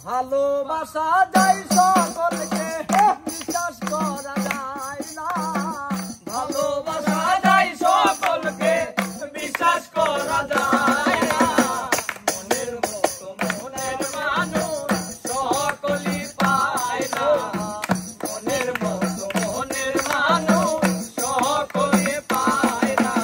ভালোবাসা যায় সকলকে বিশ্বাস করা যায় না ভালোবাসা যায় সকলকে বিশ্বাস করা যায় না মনের মতো মনের মানুষ সকলই পায় না মনের মতো মনের মানুষ সকলে পায় না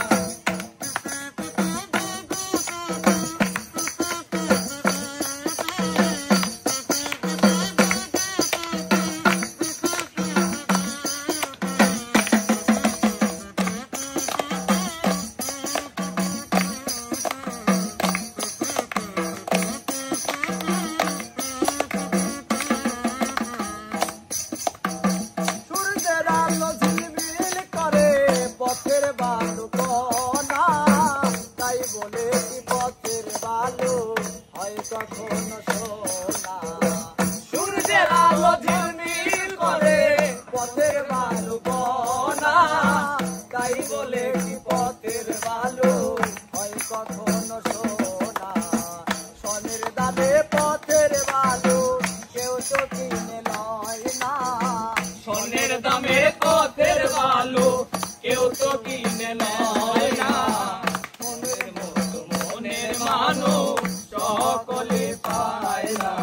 পথের বালু কণা তাই বলে কি পথের বালু হয় কখনো সোনা সূর্যের আলো ঝিলমিল করে পথের বালু কণা তাই বলে কি পথের বালু হয় কখনো সোনা সোনের দামে পথের বালু কেউ তো কিনে লয় না সোনের দামে পথের বালু কেউ তো কিনে লয় না মনের মতো মনের মানুষ সকলে পায় না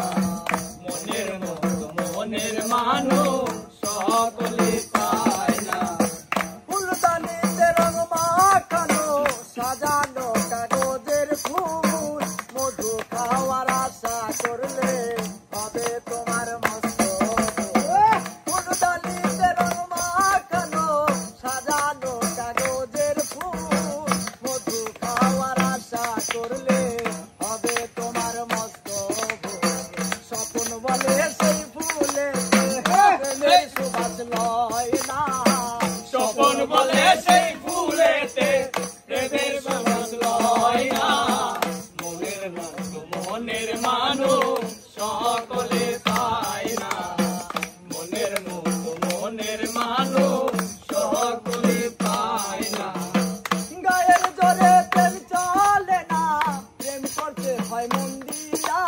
মনের মতো মনের মানুষ সকলে পায় না ফুলদানিতে রং মাখানো সাজানো কাগজের ফুল মধু খাওয়ার আশা করলে হবে তোমার মস্ত ফুলদানিতে রং মাখানো সাজানো কাগজের ফুল মধু খাওয়ার আশা করলে হবে তোমার মস্ত স্বপ্ন বলে সেই ফুলে সুবাস লয় না স্বপ্ন বলে সেই ফুলেতে প্রেমের সুবাস লয় না মনের মতো মনের মানুষ সকলে পায় না মনের মতো মনের মানুষ সকলে পায় না গায়ের জোরে প্রেম চলে না প্রেম করতে হয় মন দিয়া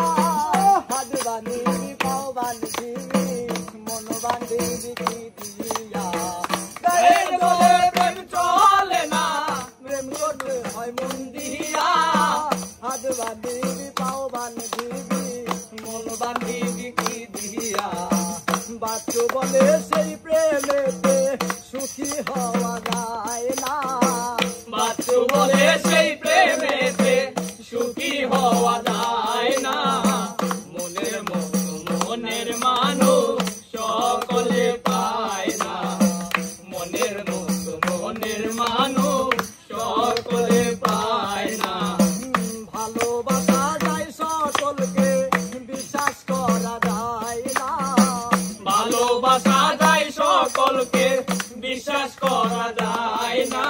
হাত বাঁধিবি পাও বাঁধিবি মন বাঁধিবি কি দিয়া গায়ের জোরে প্রেম চলে না প্রেম করতে হয় মন দিয়া হাত বাঁধিবি পাও বাঁধিবি মন বাঁধিবি কি দিয়া বাচ্চু বলে সেই প্রেমেতে সুখী হওয়া যায় না বাচ্চু বলে সেই প্রেমেতে সুখী হওয়া যায় না মনের মতো মনের মানুষ সকলে পায় না মনের মতো মনের মানুষ সকলে পায় না ভালোবাসা যায় সকলকে বিশ্বাস করা যায় না ভালোবাসা যায় সকলকে বিশ্বাস করা যায় না